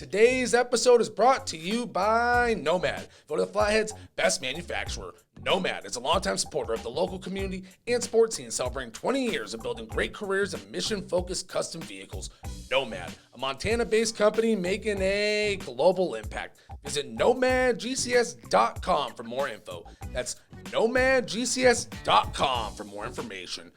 Today's episode is brought to you by Nomad, voted the Flathead's best manufacturer. Nomad is a longtime supporter of the local community and sports scene, celebrating 20 years of building great careers in mission-focused custom vehicles. Nomad, a Montana-based company making a global impact. Visit NomadGCS.com for more info. That's NomadGCS.com for more information.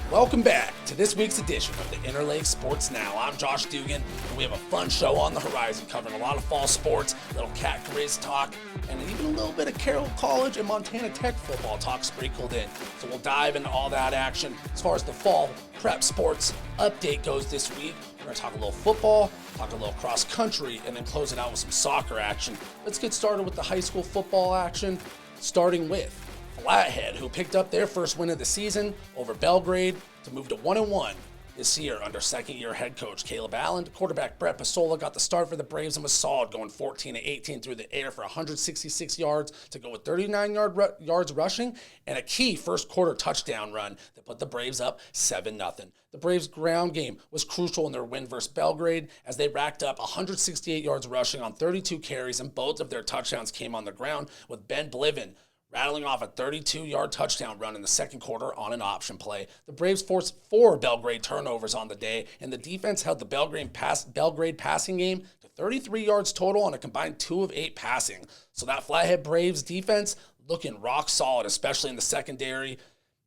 Welcome back to this week's edition of the Interlake Sports Now. I'm Josh Dugan, and we have a fun show on the horizon covering a lot of fall sports, a little cat Griz talk, and even a little bit of Carroll College and Montana Tech football talk sprinkled in. So we'll dive into all that action. As far as the fall prep sports update goes this week, we're going to talk a little football, talk a little cross country, and then close it out with some soccer action. Let's get started with the high school football action, starting with Flathead, who picked up their first win of the season over Belgrade to move to 1-1 this year under second-year head coach Caleb Allen. Quarterback Brett Pasola got the start for the Braves and was solid, going 14-18 through the air for 166 yards to go with 39 yards rushing and a key first-quarter touchdown run that put the Braves up 7-0. The Braves' ground game was crucial in their win versus Belgrade as they racked up 168 yards rushing on 32 carries, and both of their touchdowns came on the ground, with Ben Bliven rattling off a 32-yard touchdown run in the second quarter on an option play. The Braves forced 4 Belgrade turnovers on the day, and the defense held the Belgrade passing game to 33 yards total on a combined 2 of 8 passing. So that Flathead Braves defense looking rock solid, especially in the secondary,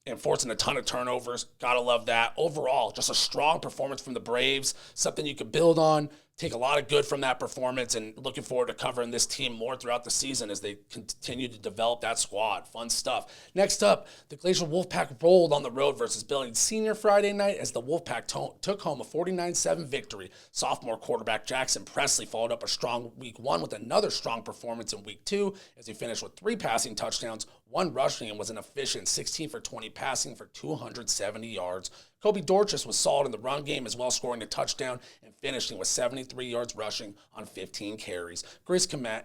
and forcing a ton of turnovers. Gotta love that. Overall, just a strong performance from the Braves, something you could build on, take a lot of good from that performance, and looking forward to covering this team more throughout the season as they continue to develop that squad. Fun stuff. Next up, the Glacier Wolfpack rolled on the road versus Billings Senior Friday night as the Wolfpack took home a 49-7 victory. Sophomore quarterback Jackson Presley followed up a strong week 1 with another strong performance in week 2 as he finished with 3 passing touchdowns, 1 rushing, and was an efficient 16 for 20 passing for 270 yards. Kobe Dorchus was solid in the run game as well, scoring a touchdown and finishing with 73 yards rushing on 15 carries. Griz commit,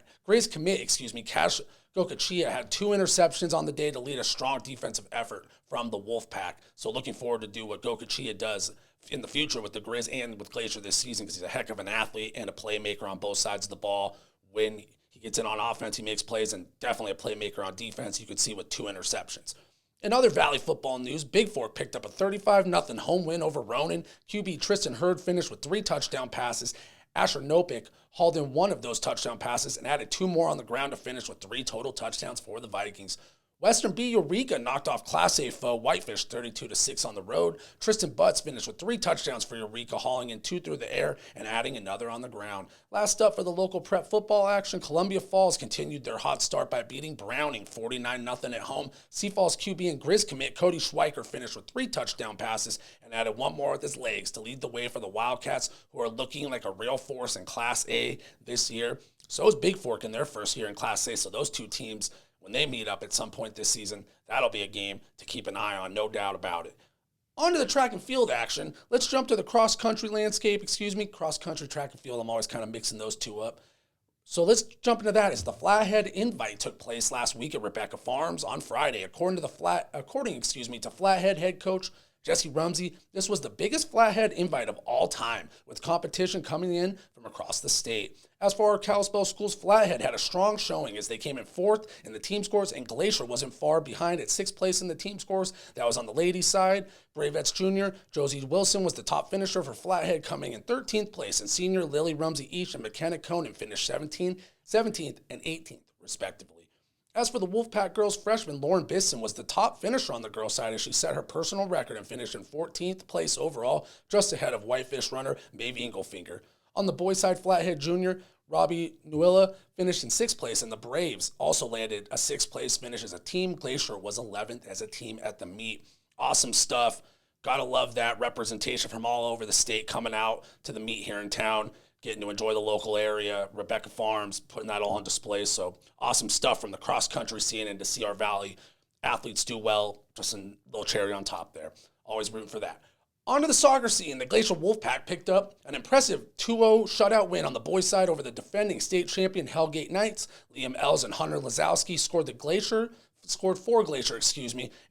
Cash Gokachia had 2 interceptions on the day to lead a strong defensive effort from the Wolfpack. So looking forward to do what Gokachia does in the future with the Griz and with Glacier this season, because he's a heck of an athlete and a playmaker on both sides of the ball. When he gets in on offense, he makes plays, and definitely a playmaker on defense. You could see with 2 interceptions. In other Valley football news, Bigfork picked up a 35-0 home win over Ronan. QB Tristan Hurd finished with 3 touchdown passes. Asher Nopik hauled in 1 of those touchdown passes and added 2 more on the ground to finish with 3 total touchdowns for the Vikings. Western B Eureka knocked off Class A foe Whitefish 32-6 on the road. Tristan Butts finished with 3 touchdowns for Eureka, hauling in 2 through the air and adding another on the ground. Last up for the local prep football action, Columbia Falls continued their hot start by beating Browning 49-0 at home. Sioux Falls QB and Griz commit Cody Schweiker finished with 3 touchdown passes and added 1 more with his legs to lead the way for the Wildcats, who are looking like a real force in Class A this year. So is Bigfork in their first year in Class A, so those 2 teams, when they meet up at some point this season, that'll be a game to keep an eye on, no doubt about it. On to the track and field action. Let's jump to the cross-country landscape. Cross-country, track and field. I'm always kind of mixing those 2 up. So let's jump into that as the Flathead Invite took place last week at Rebecca Farms on Friday. According to Flathead head coach Jesse Rumsey, this was the biggest Flathead Invite of all time, with competition coming in from across the state. As for our Kalispell schools, Flathead had a strong showing as they came in 4th in the team scores, and Glacier wasn't far behind at 6th place in the team scores. That was on the ladies' side. Bravettes Jr. Josie Wilson was the top finisher for Flathead, coming in 13th place, and senior Lily Rumsey Each and McKenna Conan finished 17th and 18th, respectively. As for the Wolfpack girls, freshman Lauren Bisson was the top finisher on the girls' side as she set her personal record and finished in 14th place overall, just ahead of Whitefish runner Maeve Inglefinger. On the boys' side, Flathead Jr. Robbie Nuilla finished in 6th place, and the Braves also landed a 6th place finish as a team. Glacier was 11th as a team at the meet. Awesome stuff. Gotta love that representation from all over the state coming out to the meet here in town, getting to enjoy the local area, Rebecca Farms, putting that all on display. So awesome stuff from the cross-country scene, and to see our Valley athletes do well, just a little cherry on top there. Always rooting for that. On to the soccer scene, the Glacier Wolfpack picked up an impressive 2-0 shutout win on the boys' side over the defending state champion Hellgate Knights. Liam Els and Hunter Lazowski scored the Glacier scored for Glacier,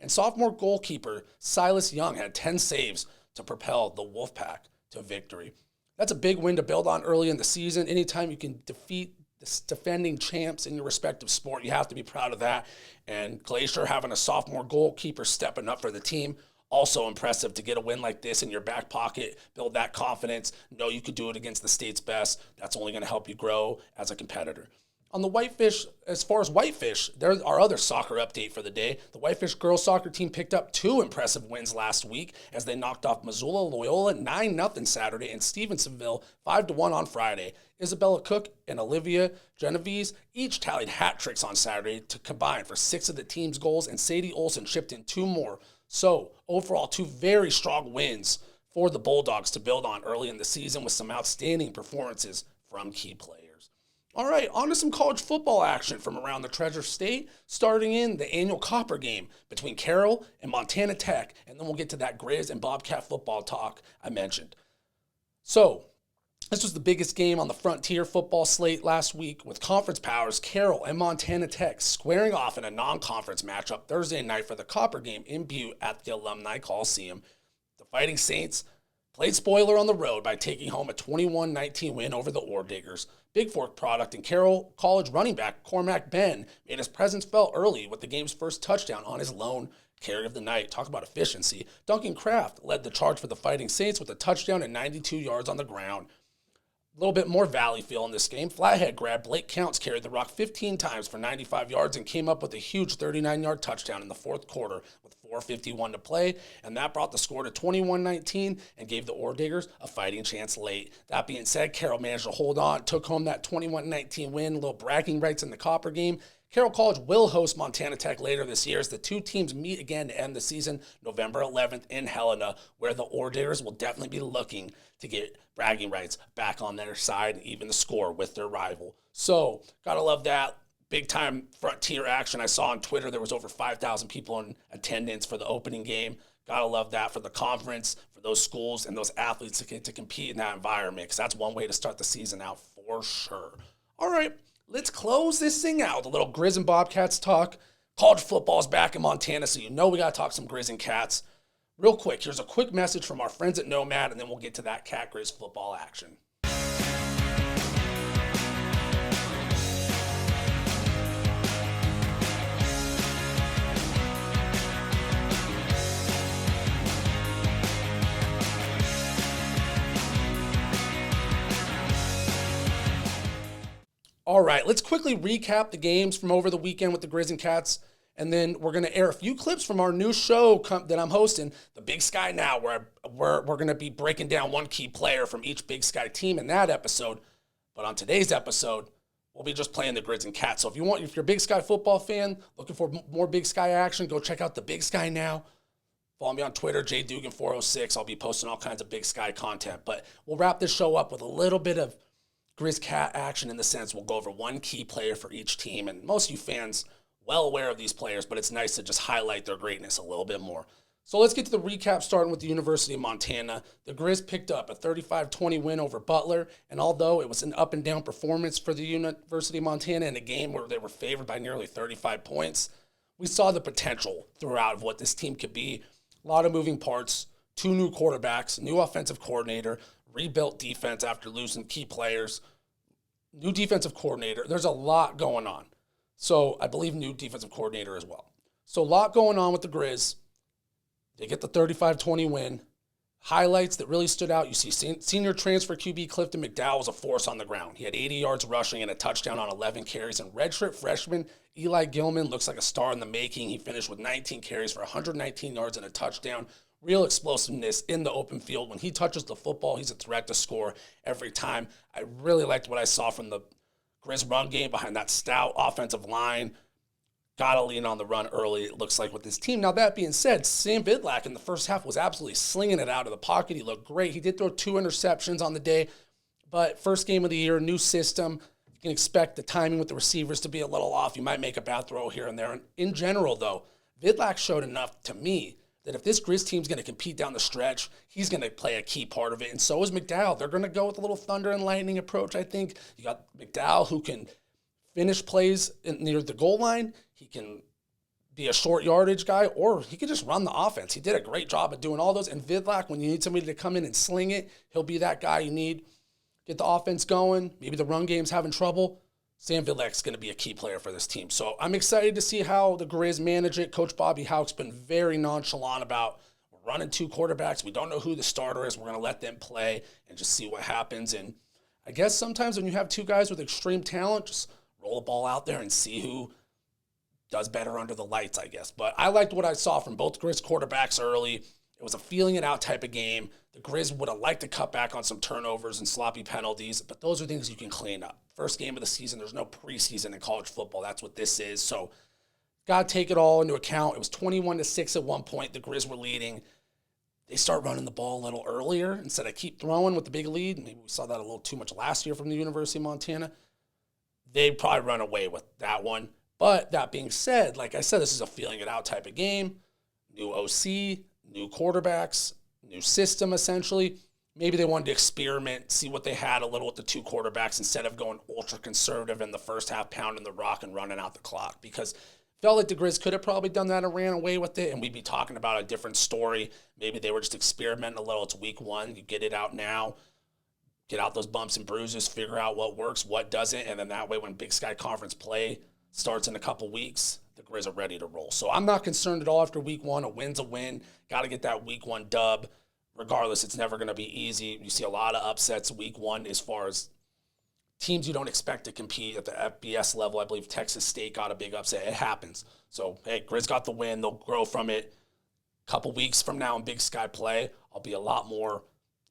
and sophomore goalkeeper Silas Young had 10 saves to propel the Wolfpack to victory. That's a big win to build on early in the season. Anytime you can defeat the defending champs in your respective sport, you have to be proud of that. And Glacier having a sophomore goalkeeper stepping up for the team, also impressive to get a win like this in your back pocket, build that confidence, know you could do it against the state's best. That's only going to help you grow as a competitor. On the Whitefish, as far as Whitefish, there's our other soccer update for the day. The Whitefish girls soccer team picked up 2 impressive wins last week as they knocked off Missoula Loyola 9-0 Saturday and Stevensonville 5-1 on Friday. Isabella Cook and Olivia Genovese each tallied hat tricks on Saturday to combine for 6 of the team's goals, and Sadie Olson chipped in 2 more. So overall, 2 very strong wins for the Bulldogs to build on early in the season with some outstanding performances from key players. All right, on to some college football action from around the Treasure State, starting in the annual Copper game between Carroll and Montana Tech, and then we'll get to that Griz and Bobcat football talk I mentioned. So, this was the biggest game on the Frontier football slate last week, with conference powers Carroll and Montana Tech squaring off in a non-conference matchup Thursday night for the Copper game in Butte at the Alumni Coliseum. The Fighting Saints played spoiler on the road by taking home a 21-19 win over the Ore Diggers. Bigfork product and Carroll College running back Cormac Ben made his presence felt early with the game's first touchdown on his lone carry of the night. Talk about efficiency. Duncan Kraft led the charge for the Fighting Saints with a touchdown and 92 yards on the ground. A little bit more valley feel in this game. Flathead grabbed Blake Counts, carried the rock 15 times for 95 yards, and came up with a huge 39-yard touchdown in the fourth quarter with 4:51 to play, and that brought the score to 21-19 and gave the Ore Diggers a fighting chance late. That being said, Carroll managed to hold on, took home that 21-19 win, a little bragging rights in the Copper game. Carroll College will host Montana Tech later this year as the 2 teams meet again to end the season November 11th in Helena, where the Ore Diggers will definitely be looking to get bragging rights back on their side and even the score with their rival. So, gotta love that. Big time Frontier action. I saw on Twitter there was over 5,000 people in attendance for the opening game. Gotta love that for the conference, for those schools and those athletes to get to compete in that environment, because that's one way to start the season out for sure. All right, let's close this thing out with a little Griz and Bobcats talk. College football's back in Montana, so you know we gotta talk some Griz and Cats. Real quick, here's a quick message from our friends at Nomad, and then we'll get to that Cat Griz football action. All right, let's quickly recap the games from over the weekend with the Griz and Cats, and then we're going to air a few clips from our new show that I'm hosting, The Big Sky Now, where we're going to be breaking down one key player from each Big Sky team in that episode. But on today's episode, we'll be just playing the Griz and Cats. So if you're a Big Sky football fan, looking for more Big Sky action, go check out The Big Sky Now. Follow me on Twitter, jdugan406. I'll be posting all kinds of Big Sky content. But we'll wrap this show up with a little bit of Griz Cat action, in the sense we'll go over one key player for each team, and most of you fans well aware of these players, but it's nice to just highlight their greatness a little bit more. So let's get to the recap, starting with the University of Montana. The Griz picked up a 35-20 win over Butler, and although it was an up and down performance for the University of Montana in a game where they were favored by nearly 35 points, we saw the potential throughout of what this team could be. A lot of moving parts, 2 new quarterbacks, new offensive coordinator, rebuilt defense after losing key players, new defensive coordinator. There's a lot going on. So I believe new defensive coordinator as well. So a lot going on with the Griz. They get the 35-20 win. Highlights that really stood out. You see senior transfer QB Clifton McDowell was a force on the ground. He had 80 yards rushing and a touchdown on 11 carries. And redshirt freshman Eli Gilman looks like a star in the making. He finished with 19 carries for 119 yards and a touchdown. Real explosiveness in the open field. When he touches the football, he's a threat to score every time. I really liked what I saw from the Griz run game behind that stout offensive line. Got to lean on the run early, it looks like, with this team. Now, that being said, Sam Vidlac in the first half was absolutely slinging it out of the pocket. He looked great. He did throw 2 interceptions on the day, but first game of the year, new system. You can expect the timing with the receivers to be a little off. You might make a bad throw here and there. And in general, though, Vidlac showed enough to me that if this Griz team's going to compete down the stretch, he's going to play a key part of it. And so is McDowell. They're going to go with a little thunder and lightning approach, I think. You got McDowell, who can finish plays near the goal line. He can be a short yardage guy, or he could just run the offense. He did a great job at doing all those. And Vidlak, when you need somebody to come in and sling it, he'll be that guy you need. Get the offense going. Maybe the run game's having trouble. Sam Vidlak's going to be a key player for this team. So I'm excited to see how the Griz manage it. Coach Bobby Houck's been very nonchalant about we're running 2 quarterbacks. We don't know who the starter is. We're going to let them play and just see what happens. And I guess sometimes when you have 2 guys with extreme talent, just roll the ball out there and see who does better under the lights, I guess. But I liked what I saw from both Griz quarterbacks early. It was a feeling it out type of game. The Griz would have liked to cut back on some turnovers and sloppy penalties, but those are things you can clean up. First game of the season, there's no preseason in college football. That's what this is. So got to take it all into account. It was 21-6 at one point. The Griz were leading. They start running the ball a little earlier instead of keep throwing with the big lead. Maybe we saw that a little too much last year from the University of Montana. They'd probably run away with that one. But that being said, like I said, this is a feeling it out type of game. New OC, new quarterbacks, new system essentially. Maybe they wanted to experiment, see what they had a little with the 2 quarterbacks instead of going ultra conservative in the first half, pounding the rock and running out the clock. Because felt like the Griz could have probably done that and ran away with it, and we'd be talking about a different story. Maybe they were just experimenting a little. It's week 1. You get it out now. Get out those bumps and bruises, figure out what works, what doesn't, and then that way when Big Sky Conference play starts in a couple weeks, the Griz are ready to roll. So I'm not concerned at all after week 1. A win's a win. Got to get that week 1 dub. Regardless, it's never going to be easy. You see a lot of upsets week 1 as far as teams you don't expect to compete at the FBS level. I believe Texas State got a big upset. It happens. So, hey, Griz got the win. They'll grow from it. A couple weeks from now in Big Sky play, I'll be a lot more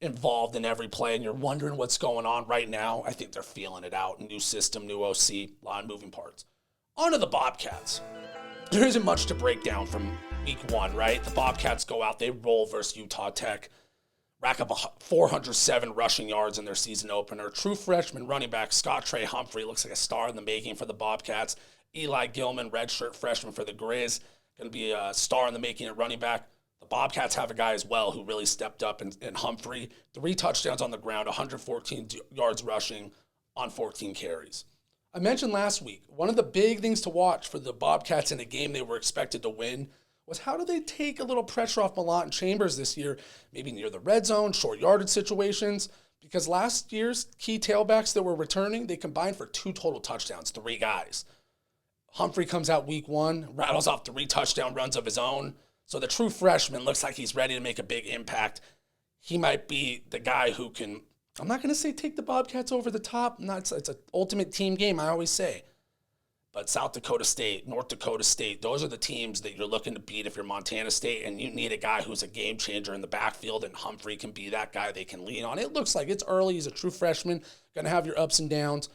involved in every play, and you're wondering what's going on right now. I think they're feeling it out. New system, new OC, a lot of moving parts. On to the Bobcats. There isn't much to break down from week 1, right? The Bobcats go out, they roll versus Utah Tech, rack up 407 rushing yards in their season opener. True freshman running back Scott Trey Humphrey looks like a star in the making for the Bobcats. Eli Gilman, redshirt freshman for the Griz, going to be a star in the making at running back. The Bobcats have a guy as well who really stepped up in Humphrey. 3 touchdowns on the ground, 114 yards rushing on 14 carries. I mentioned last week, one of the big things to watch for the Bobcats in a game they were expected to win was how do they take a little pressure off Malott and Chambers this year, maybe near the red zone, short yardage situations, because last year's key tailbacks that were returning, they combined for 2 total touchdowns, 3 guys. Humphrey comes out week 1, rattles off 3 touchdown runs of his own. So the true freshman looks like he's ready to make a big impact. He might be the guy who can, I'm not going to say take the Bobcats over the top. It's an ultimate team game, I always say. But South Dakota State, North Dakota State, those are the teams that you're looking to beat if you're Montana State, and you need a guy who's a game changer in the backfield, and Humphrey can be that guy they can lean on. It looks like it's early. He's a true freshman, going to have your ups and downs.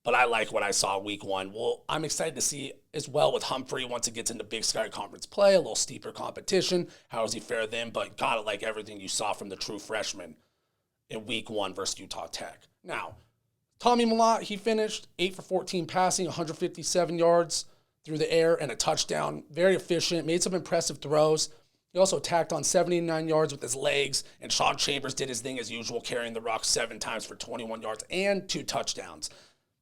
But I like what I saw week 1. Well, I'm excited to see as well with Humphrey once it gets into Big Sky Conference play, a little steeper competition. How does he fare then? But gotta like everything you saw from the true freshman in week 1 versus Utah Tech. Now, Tommy Malott, he finished 8 for 14 passing, 157 yards through the air and a touchdown. Very efficient, made some impressive throws. He also tacked on 79 yards with his legs, and Sean Chambers did his thing as usual, carrying the rock 7 times for 21 yards and 2 touchdowns.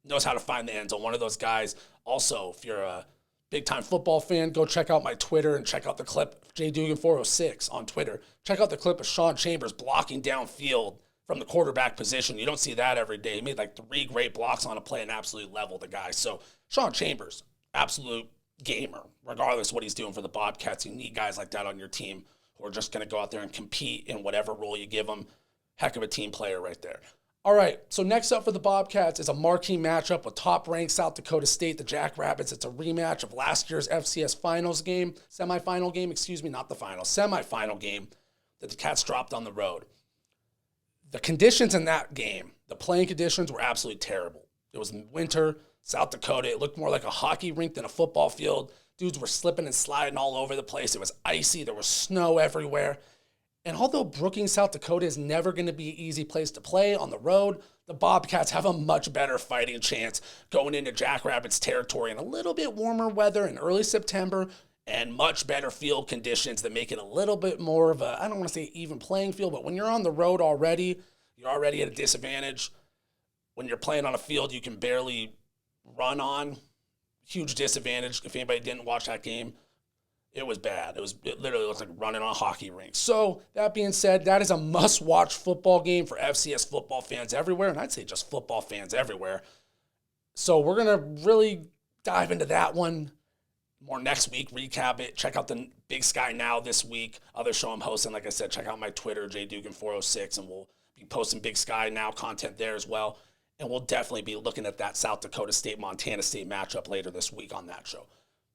Knows how to find the end zone. One of those guys. Also, if you're a big-time football fan, go check out my Twitter and check out the clip, JDugan406 on Twitter. Check out the clip of Sean Chambers blocking downfield from the quarterback position. You don't see that every day. He made like 3 great blocks on a play and absolutely leveled the guy. So Sean Chambers, absolute gamer. Regardless of what he's doing for the Bobcats, you need guys like that on your team who are just going to go out there and compete in whatever role you give them. Heck of a team player right there. All right, so next up for the Bobcats is a marquee matchup with top-ranked South Dakota State, the Jackrabbits. It's a rematch of last year's FCS finals game, semifinal game that the Cats dropped on the road. The conditions in that game, the playing conditions were absolutely terrible. It was winter, South Dakota. It looked more like a hockey rink than a football field. Dudes were slipping and sliding all over the place. It was icy. There was snow everywhere. And although Brookings, South Dakota is never going to be an easy place to play on the road, the Bobcats have a much better fighting chance going into Jackrabbits territory in a little bit warmer weather in early September and much better field conditions that make it a little bit more of a, I don't want to say even playing field, but when you're on the road already, you're already at a disadvantage. When you're playing on a field you can barely run on, huge disadvantage. If anybody didn't watch that game, it was bad. It literally looked like running on a hockey rink. So that being said, that is a must-watch football game for FCS football fans everywhere, and I'd say just football fans everywhere. So we're going to really dive into that one more next week, recap it. Check out the Big Sky Now this week. Other show I'm hosting, like I said, check out my Twitter, jdugan406, and we'll be posting Big Sky Now content there as well. And we'll definitely be looking at that South Dakota State, Montana State matchup later this week on that show,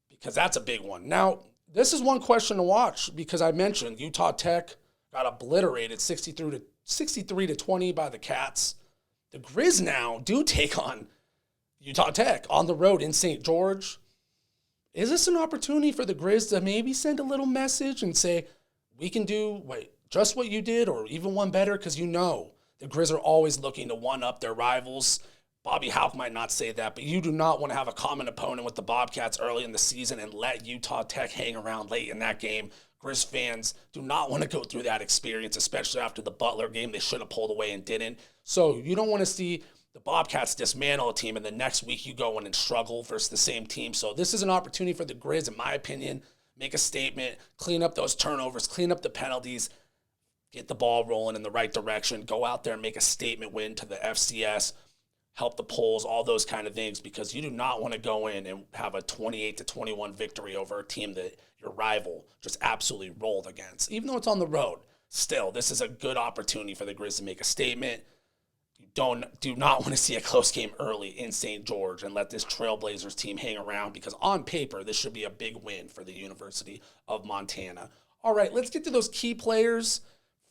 because that's a big one. Now, this is one question to watch, because I mentioned Utah Tech got obliterated 63 to 20 by the Cats. The Griz now do take on Utah Tech on the road in St. George. Is this an opportunity for the Griz to maybe send a little message and say, we can do just what you did or even one better? Because the Griz are always looking to one-up their rivals. Bobby Houck might not say that, but you do not want to have a common opponent with the Bobcats early in the season and let Utah Tech hang around late in that game. Griz fans do not want to go through that experience, especially after the Butler game. They should have pulled away and didn't. So you don't want to see the Bobcats dismantle a team, and the next week you go in and struggle versus the same team. So this is an opportunity for the Griz, in my opinion, make a statement, clean up those turnovers, clean up the penalties, get the ball rolling in the right direction, go out there and make a statement win to the FCS, help the polls, all those kind of things, because you do not want to go in and have a 28-21 victory over a team that your rival just absolutely rolled against. Even though it's on the road, still, this is a good opportunity for the Griz to make a statement. You do not want to see a close game early in St. George and let this Trailblazers team hang around, because on paper, this should be a big win for the University of Montana. All right, let's get to those key players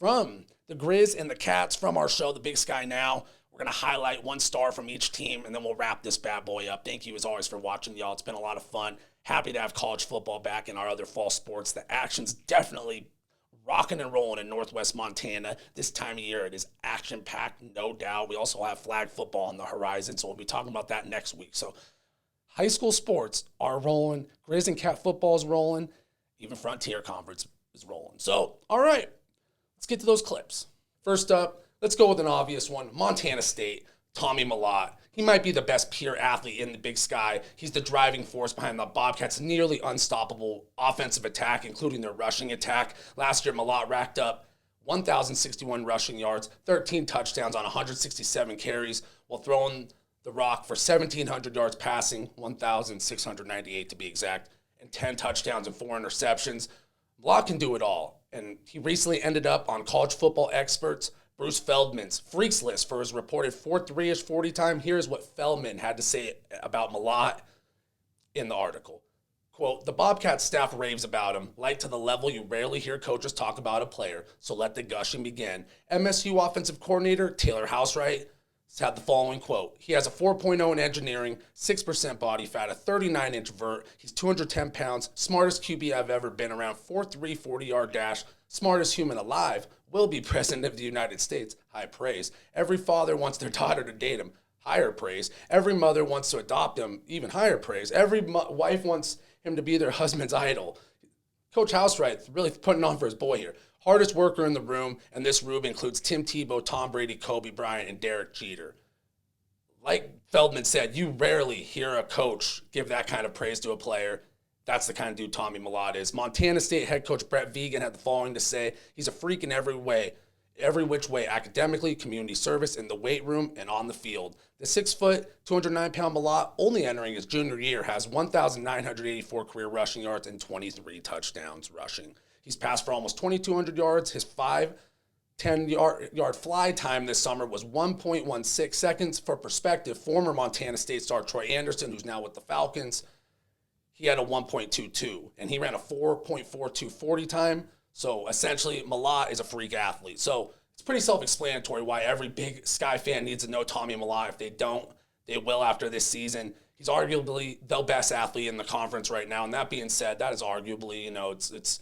from the Griz and the Cats from our show, The Big Sky Now. We're going to highlight one star from each team, and then we'll wrap this bad boy up. Thank you, as always, for watching, y'all. It's been a lot of fun. Happy to have college football back in our other fall sports. The action's definitely rocking and rolling in Northwest Montana. This time of year, it is action-packed, no doubt. We also have flag football on the horizon, so we'll be talking about that next week. So high school sports are rolling. Griz and Cat football is rolling. Even Frontier Conference is rolling. So, all right, let's get to those clips. First up, let's go with an obvious one. Montana State, Tommy Mellott. He might be the best pure athlete in the Big Sky. He's the driving force behind the Bobcats' nearly unstoppable offensive attack, including their rushing attack. Last year, Mellott racked up 1,061 rushing yards, 13 touchdowns on 167 carries, while throwing the rock for 1,700 yards passing, 1,698 to be exact, and 10 touchdowns and 4 interceptions. Mellott can do it all, and he recently ended up on College Football Experts' Bruce Feldman's Freaks List for his reported 4.3-ish 40 time. Here's what Feldman had to say about Mellott in the article. Quote, "The Bobcats staff raves about him, light to the level you rarely hear coaches talk about a player, so let the gushing begin." MSU offensive coordinator Taylor Housewright had the following quote: "He has a 4.0 in engineering, 6% body fat, a 39-inch vert. He's 210 pounds, smartest QB I've ever been around, 4.3 40-yard dash, smartest human alive, will be president of the United States, high praise. Every father wants their daughter to date him, higher praise. Every mother wants to adopt him, even higher praise. Every wife wants him to be their husband's idol." Coach Housewright really putting on for his boy here. Hardest worker in the room, and this room includes Tim Tebow, Tom Brady, Kobe Bryant, and Derek Jeter. Like Feldman said, you rarely hear a coach give that kind of praise to a player. That's the kind of dude Tommy Mellott is. Montana State head coach Brett Vigen had the following to say: "He's a freak in every way, every which way, academically, community service, in the weight room, and on the field." The 6', 209-pound Mellott, only entering his junior year, has 1,984 career rushing yards and 23 touchdowns rushing. He's passed for almost 2,200 yards. His 10-yard fly time this summer was 1.16 seconds. For perspective, former Montana State star Troy Anderson, who's now with the Falcons, he had a 1.22, and he ran a 4.42 40 time. So essentially, Mellott is a freak athlete. So it's pretty self-explanatory why every Big Sky fan needs to know Tommy Mellott. If they don't, they will after this season. He's arguably the best athlete in the conference right now. And that being said, that is arguably, it's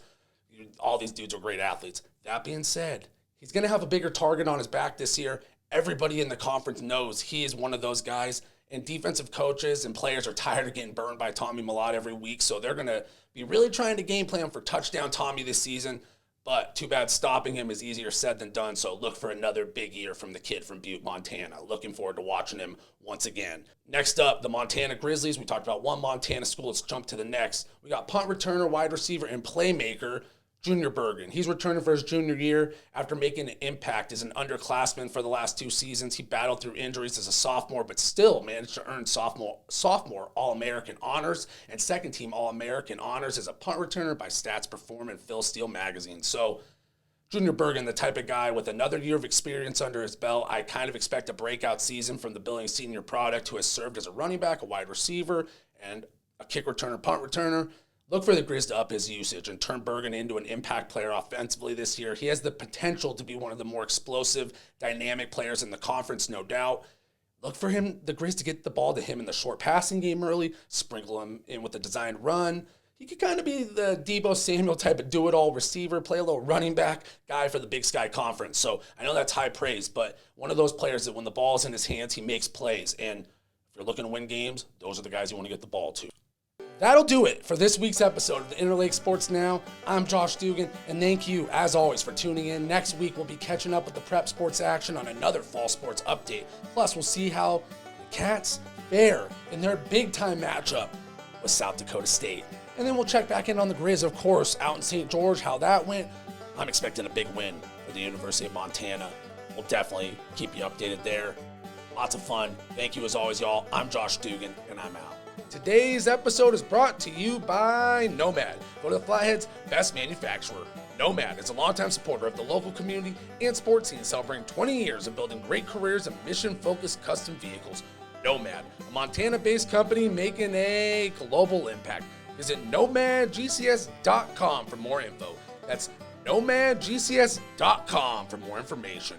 all these dudes are great athletes. That being said, he's going to have a bigger target on his back this year. Everybody in the conference knows he is one of those guys. And defensive coaches and players are tired of getting burned by Tommy Mellott every week. So they're going to be really trying to game plan for touchdown Tommy this season. But too bad stopping him is easier said than done, so look for another big year from the kid from Butte, Montana. Looking forward to watching him once again. Next up, the Montana Grizzlies. We talked about one Montana school. Let's jump to the next. We got punt returner, wide receiver, and playmaker, Junior Bergen. He's returning for his junior year after making an impact as an underclassman for the last 2 seasons. He battled through injuries as a sophomore, but still managed to earn sophomore All-American honors and second-team All-American honors as a punt returner by Stats Perform and Phil Steele magazine. So Junior Bergen, the type of guy with another year of experience under his belt. I kind of expect a breakout season from the Billings senior product who has served as a running back, a wide receiver, and a kick returner, punt returner. Look for the Griz to up his usage and turn Bergen into an impact player offensively this year. He has the potential to be one of the more explosive, dynamic players in the conference, no doubt. Look for the Griz to get the ball to him in the short passing game early, sprinkle him in with a designed run. He could kind of be the Deebo Samuel type of do-it-all receiver, play a little running back guy for the Big Sky Conference. So I know that's high praise, but one of those players that when the ball's in his hands, he makes plays. And if you're looking to win games, those are the guys you want to get the ball to. That'll do it for this week's episode of the Interlake Sports Now. I'm Josh Dugan, and thank you, as always, for tuning in. Next week, we'll be catching up with the prep sports action on another fall sports update. Plus, we'll see how the Cats fare in their big-time matchup with South Dakota State. And then we'll check back in on the Griz, of course, out in St. George, how that went. I'm expecting a big win for the University of Montana. We'll definitely keep you updated there. Lots of fun. Thank you, as always, y'all. I'm Josh Dugan, and I'm out. Today's episode is brought to you by Nomad. Go to the Flathead's best manufacturer. Nomad is a longtime supporter of the local community and sports scene, celebrating 20 years of building great careers in mission-focused custom vehicles. Nomad, a Montana-based company making a global impact. Visit NomadGCS.com for more info. That's NomadGCS.com for more information.